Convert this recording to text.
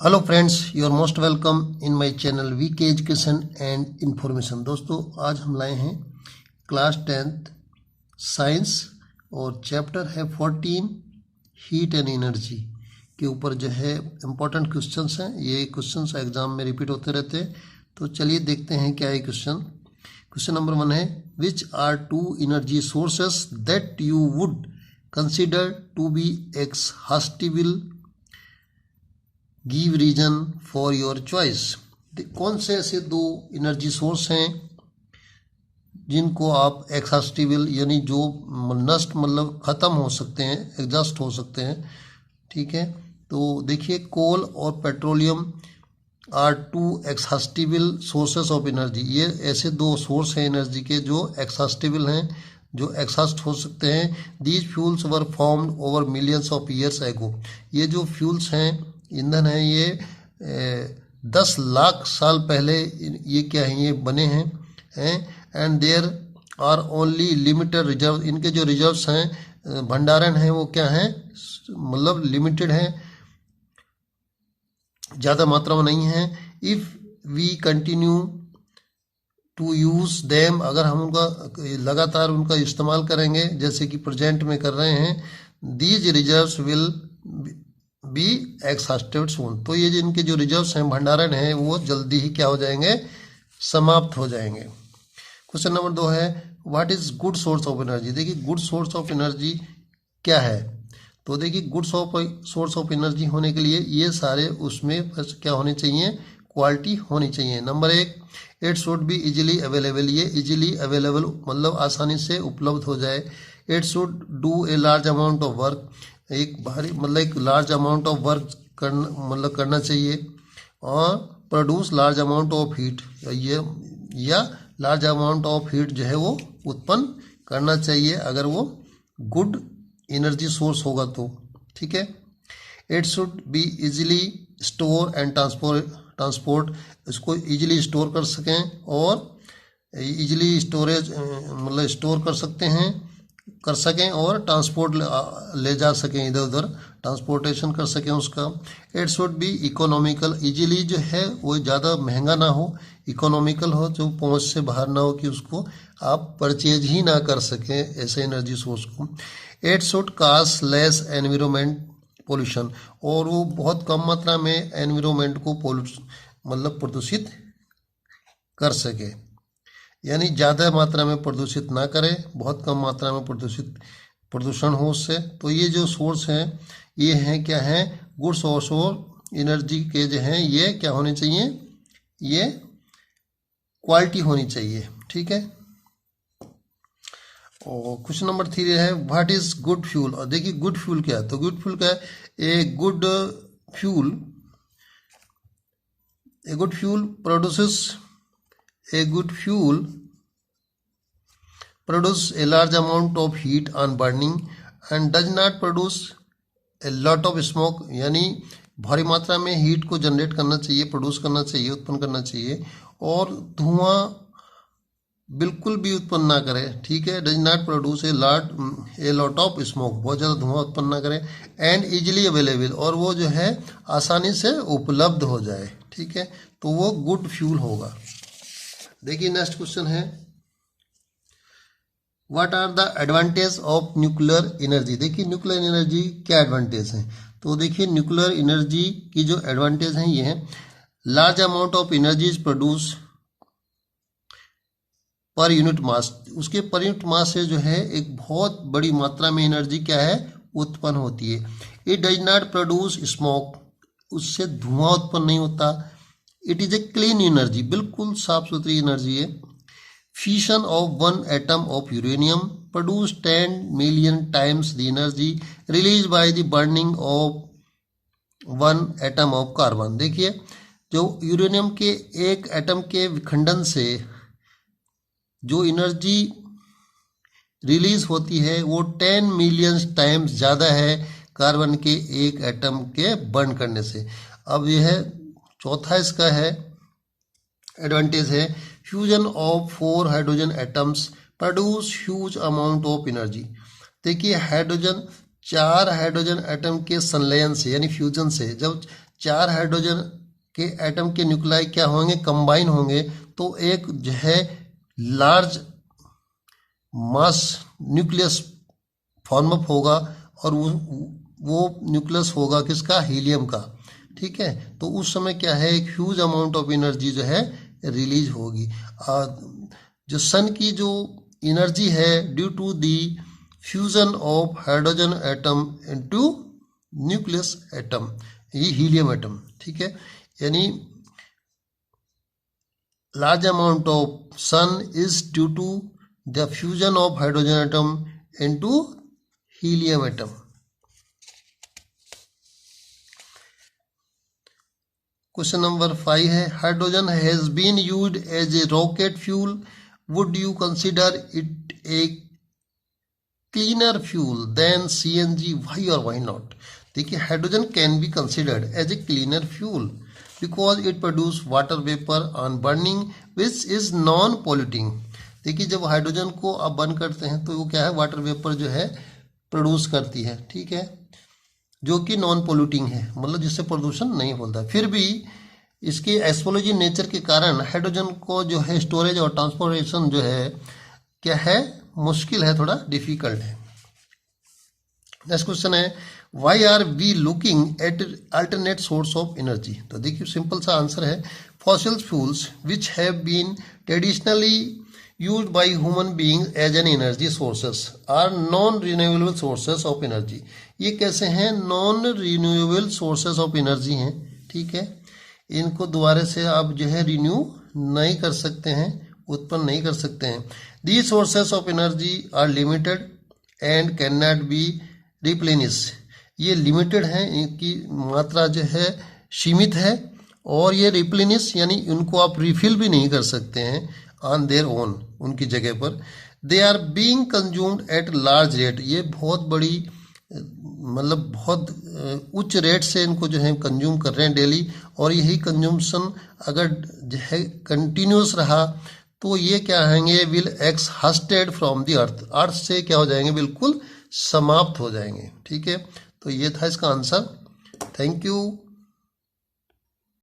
Hello friends, you are most welcome in my channel VK education and information. दोस्तों, आज हम लाए हैं क्लास 10th साइंस और चैप्टर है 14 हीट एंड एनर्जी के ऊपर जो है इम्पोर्टेंट क्वेश्चंस हैं। ये क्वेश्चंस एग्जाम में रिपीट होते रहते हैं, तो चलिए देखते हैं क्या है क्वेश्चन। क्वेश्चन नंबर 1 है, which are two energy sources that you would consider to be exhaustible, give reason for your choice. कौन से ऐसे दो एनर्जी सोर्स हैं जिनको आप एक्सहॉस्टिबल यानी जो नष्ट मतलब ख़त्म हो सकते हैं, एग्जॉस्ट हो सकते हैं, ठीक है। तो देखिए, कोल और petroleum are two exhaustible sources of energy. ये ऐसे दो सोर्स हैं एनर्जी के जो एक्सहॉस्टिबल हैं, जो एक्सहॉस्ट हो सकते हैं। These fuels were formed over millions of years ago. ये जो फ्यूल्स हैं, ईंधन है, ये 10 लाख साल पहले ये क्या है, ये बने हैं and there are only limited reserve. इनके जो रिजर्व्स हैं, भंडारण है, वो क्या है, मतलब लिमिटेड है, ज़्यादा मात्रा में नहीं है। If we continue to use them, अगर हम उनका लगातार उनका इस्तेमाल करेंगे जैसे कि प्रेजेंट में कर रहे हैं, these reserves will be exhausted soon. तो ये जो इनके जो रिजर्व्स हैं, भंडारण हैं, वो जल्दी ही क्या हो जाएंगे, समाप्त हो जाएंगे। क्वेश्चन नंबर 2 है, what is good source of energy. देखिए, गुड सोर्स ऑफ एनर्जी क्या है। तो देखिए, गुड सोर्स ऑफ एनर्जी होने के लिए ये सारे उसमें क्या होने चाहिए, क्वालिटी होनी चाहिए। Number 1, it should be easily available. ये इजीली अवेलेबल मतलब आसानी से उपलब्ध हो जाए। It should do a large amount of work, एक भारी मतलब एक लार्ज अमाउंट ऑफ वर्क करना चाहिए। और produce large amount of heat, ये या लार्ज अमाउंट ऑफ हीट जो है वो उत्पन्न करना चाहिए अगर वो गुड एनर्जी सोर्स होगा तो, ठीक है। It should be easily store and transport, इसको इजीली स्टोर कर सकें और इजीली स्टोरेज मतलब स्टोर कर सकें और ट्रांसपोर्ट ले जा सकें, इधर उधर ट्रांसपोर्टेशन कर सकें उसका। It should be economical, easily जो है वो ज़्यादा महंगा ना हो, इकोनॉमिकल हो, जो पहुंच से बाहर ना हो कि उसको आप परचेज ही ना कर सकें ऐसे एनर्जी सोर्स को। It should cost less environment pollution, और वो बहुत कम मात्रा में एनवायरमेंट को प्रदूषित कर सके, यानी ज़्यादा मात्रा में प्रदूषित ना करें, बहुत कम मात्रा में प्रदूषण हो उससे। तो ये जो सोर्स हैं, ये हैं क्या हैं, गुड सोर्स और एनर्जी के जो हैं, ये क्या होने चाहिए, ये क्वालिटी होनी चाहिए, ठीक है। और क्वेश्चन नंबर 3 है, व्हाट इज गुड फ्यूल। और देखिए, गुड फ्यूल क्या है। तो गुड फ्यूल क्या है, a good fuel produce a large amount of heat on burning and does not produce a lot of smoke, यानी भारी मात्रा में हीट को जनरेट करना चाहिए, प्रोड्यूस करना चाहिए, उत्पन्न करना चाहिए, और धुआं बिल्कुल भी उत्पन्न ना करे, ठीक है। Does not produce a lot of smoke, बहुत ज़्यादा धुआं उत्पन्न ना करे। एंड इजीली अवेलेबल, और वो जो है आसानी से उपलब्ध हो जाए, ठीक है, तो वो गुड फ्यूल होगा। देखिए, नेक्स्ट क्वेश्चन है, what are the advantage of nuclear energy. देखिए, न्यूक्लियर एनर्जी क्या एडवांटेज हैं। तो देखिए, न्यूक्लियर एनर्जी की जो एडवांटेज हैं ये हैं, large amount of energy is produce per unit mass. उसके पर यूनिट मास से जो है एक बहुत बड़ी मात्रा में एनर्जी क्या है, उत्पन्न होती है। It does not produce smoke, उससे धुआं उत्पन्न नहीं होता। It is a clean energy, बिल्कुल साफ सुथरी एनर्जी है। Fission of one atom of uranium produce 10 million times the energy released by the burning of one atom of carbon। देखिए, जो यूरेनियम के एक एटम के विखंडन से जो एनर्जी रिलीज होती है वो 10 मिलियन टाइम्स ज़्यादा है कार्बन के एक एटम के बर्न करने से। अब यह चौथा इसका है एडवांटेज है, fusion of 4 hydrogen atoms produce huge amount of energy. देखिए, 4 हाइड्रोजन एटम के संलयन से यानी फ्यूजन से जब 4 हाइड्रोजन के एटम के न्यूक्लियाई क्या होंगे, कंबाइन होंगे, तो एक जो है large mass nucleus form up होगा, और वो न्यूक्लियस होगा किसका, हीलियम का। ठीक है, तो उस समय क्या है, एक ह्यूज अमाउंट ऑफ एनर्जी जो है रिलीज होगी। जो सन की जो एनर्जी है due to the fusion of hydrogen atom into nucleus atom, ये हीलियम एटम। ठीक है, यानी large amount of sun is due to the fusion of hydrogen atom into helium atom. Question number 5 है, hydrogen has been used as a rocket fuel. Would you consider it a cleaner fuel than CNG? Why or why not? देखिए, hydrogen can be considered as a cleaner fuel because it produce water vapor on burning which is non polluting. देखिए, जब hydrogen को आप burn करते हैं तो वो क्या है, वाटर वेपर जो है प्रोड्यूस करती है। ठीक है, जो कि नॉन पोल्यूटिंग है, मतलब जिससे प्रदूषण नहीं होता। फिर भी इसके एक्सप्लोजिव नेचर के कारण हाइड्रोजन को जो है स्टोरेज और ट्रांसपोर्टेशन जो है क्या है, मुश्किल है, थोड़ा डिफिकल्ट है। नेक्स्ट क्वेश्चन है, why are we looking at alternate source of energy? तो देखिए, सिंपल सा आंसर है, fossil fuels which have been traditionally used by human being as an energy sources are non renewable sources of energy. ये कैसे हैं, non renewable sources of energy हैं। ठीक है, इनको दोबारा से आप जो है रिन्यू नहीं कर सकते हैं, उत्पन्न नहीं कर सकते हैं। These sources of energy are limited and can not be replenish. ये लिमिटेड हैं, इनकी मात्रा जो है सीमित है, और ये रिप्लेनिश यानी इनको आप रिफिल भी नहीं कर सकते हैं ऑन देयर ओन, उनकी जगह पर। They are being consumed at large rate, ये बहुत बड़ी मतलब बहुत उच्च रेट से इनको जो है कंज्यूम कर रहे हैं डेली, और यही कंज्यूमशन अगर जो है कंटिन्यूस रहा तो ये क्या होंगे, विल एक्सहास्टेड फ्रॉम द अर्थ, अर्थ से क्या हो जाएंगे, बिल्कुल समाप्त हो जाएंगे। ठीक है, तो ये था इसका आंसर। Thank you.